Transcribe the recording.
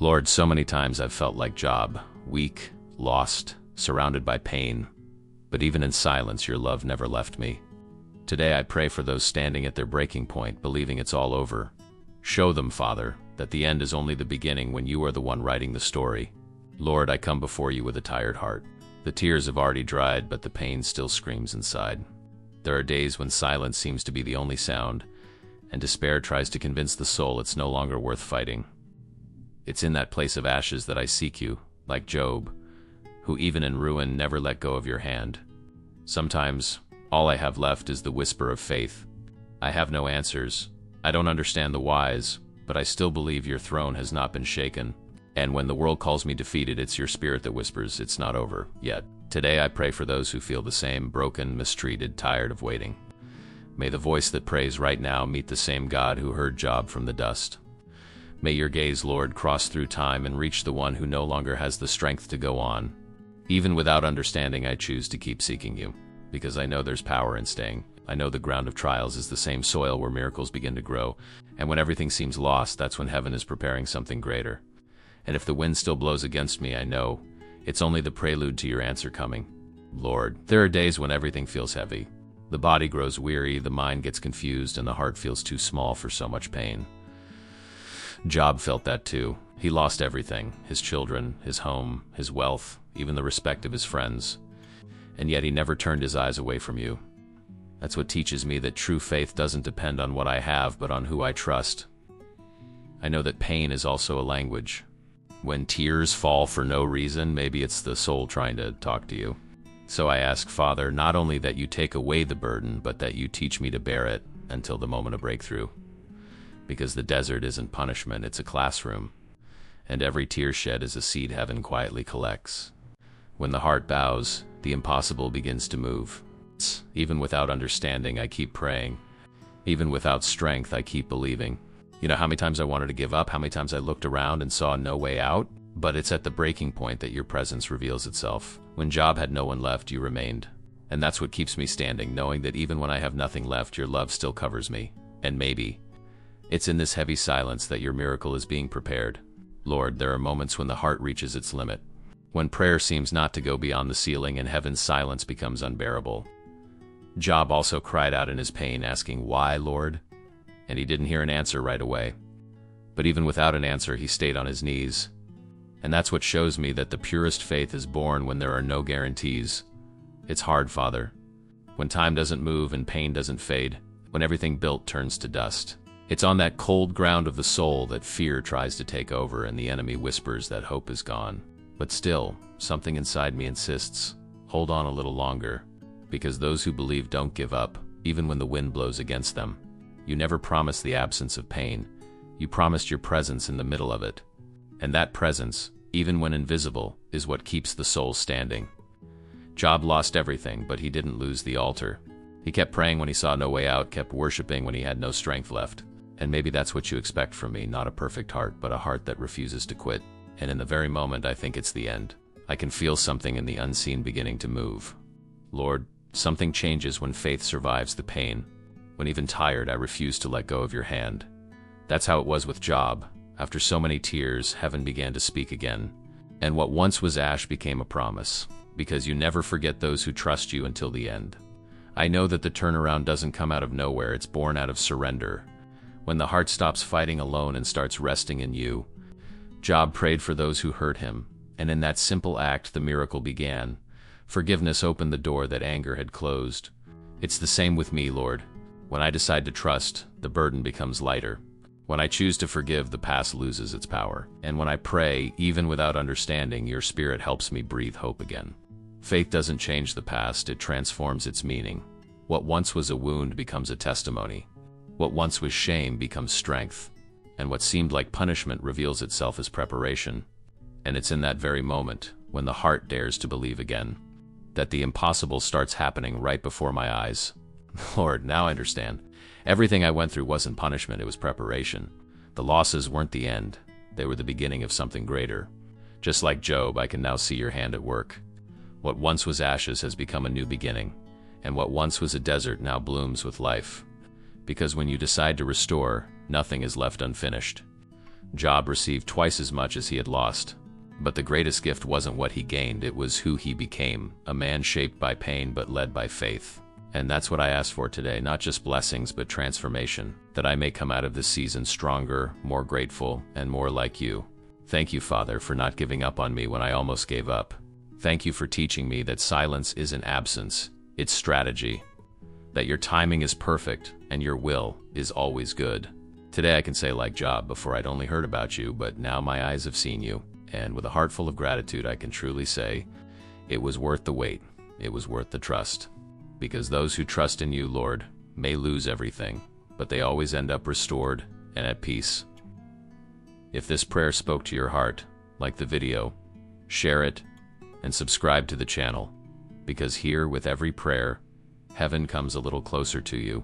Lord, so many times I've felt like Job, weak, lost, surrounded by pain, but even in silence your love never left me. Today I pray for those standing at their breaking point, believing it's all over. Show them, Father, that the end is only the beginning when you are the one writing the story. Lord, I come before you with a tired heart. The tears have already dried, but the pain still screams inside. There are days when silence seems to be the only sound, and despair tries to convince the soul it's no longer worth fighting. It's in that place of ashes that I seek you, like Job, who even in ruin never let go of your hand. Sometimes, all I have left is the whisper of faith. I have no answers. I don't understand the whys, but I still believe your throne has not been shaken. And when the world calls me defeated, it's your spirit that whispers it's not over yet. Today I pray for those who feel the same, broken, mistreated, tired of waiting. May the voice that prays right now meet the same God who heard Job from the dust. May your gaze, Lord, cross through time and reach the one who no longer has the strength to go on. Even without understanding, I choose to keep seeking you, because I know there's power in staying. I know the ground of trials is the same soil where miracles begin to grow, and when everything seems lost, that's when heaven is preparing something greater. And if the wind still blows against me, I know it's only the prelude to your answer coming. Lord, there are days when everything feels heavy. The body grows weary, the mind gets confused, and the heart feels too small for so much pain. Job felt that too. He lost everything, his children, his home, his wealth, even the respect of his friends. And yet he never turned his eyes away from you. That's what teaches me that true faith doesn't depend on what I have, but on who I trust. I know that pain is also a language. When tears fall for no reason, maybe it's the soul trying to talk to you. So I ask, Father, not only that you take away the burden, but that you teach me to bear it until the moment of breakthrough. Because the desert isn't punishment, it's a classroom. And every tear shed is a seed heaven quietly collects. When the heart bows, the impossible begins to move. Even without understanding, I keep praying. Even without strength, I keep believing. You know how many times I wanted to give up, how many times I looked around and saw no way out? But it's at the breaking point that your presence reveals itself. When Job had no one left, you remained. And that's what keeps me standing, knowing that even when I have nothing left, your love still covers me. And maybe it's in this heavy silence that your miracle is being prepared. Lord, there are moments when the heart reaches its limit, when prayer seems not to go beyond the ceiling and heaven's silence becomes unbearable. Job also cried out in his pain, asking, "Why, Lord?" And he didn't hear an answer right away. But even without an answer, he stayed on his knees. And that's what shows me that the purest faith is born when there are no guarantees. It's hard, Father. When time doesn't move and pain doesn't fade, when everything built turns to dust. It's on that cold ground of the soul that fear tries to take over and the enemy whispers that hope is gone. But still, something inside me insists, hold on a little longer, because those who believe don't give up, even when the wind blows against them. You never promised the absence of pain. You promised your presence in the middle of it. And that presence, even when invisible, is what keeps the soul standing. Job lost everything, but he didn't lose the altar. He kept praying when he saw no way out, kept worshiping when he had no strength left. And maybe that's what you expect from me, not a perfect heart, but a heart that refuses to quit. And in the very moment I think it's the end, I can feel something in the unseen beginning to move. Lord, something changes when faith survives the pain. When even tired, I refuse to let go of your hand. That's how it was with Job. After so many tears, heaven began to speak again. And what once was ash became a promise, because you never forget those who trust you until the end. I know that the turnaround doesn't come out of nowhere, it's born out of surrender. When the heart stops fighting alone and starts resting in you. Job prayed for those who hurt him, and in that simple act the miracle began. Forgiveness opened the door that anger had closed. It's the same with me, Lord. When I decide to trust, the burden becomes lighter. When I choose to forgive, the past loses its power. And when I pray, even without understanding, your spirit helps me breathe hope again. Faith doesn't change the past, it transforms its meaning. What once was a wound becomes a testimony. What once was shame becomes strength. And what seemed like punishment reveals itself as preparation. And it's in that very moment, when the heart dares to believe again, that the impossible starts happening right before my eyes. Lord, now I understand. Everything I went through wasn't punishment, it was preparation. The losses weren't the end. They were the beginning of something greater. Just like Job, I can now see your hand at work. What once was ashes has become a new beginning, and what once was a desert now blooms with life. Because when you decide to restore, nothing is left unfinished. Job received twice as much as he had lost. But the greatest gift wasn't what he gained, it was who he became, a man shaped by pain but led by faith. And that's what I ask for today, not just blessings but transformation, that I may come out of this season stronger, more grateful, and more like you. Thank you, Father, for not giving up on me when I almost gave up. Thank you for teaching me that silence isn't absence, it's strategy. That your timing is perfect and your will is always good. Today I can say like Job, before I'd only heard about you, but now my eyes have seen you, and with a heart full of gratitude I can truly say, it was worth the wait, it was worth the trust. Because those who trust in you, Lord, may lose everything, but they always end up restored and at peace. If this prayer spoke to your heart, like the video, share it, and subscribe to the channel, because here with every prayer, heaven comes a little closer to you.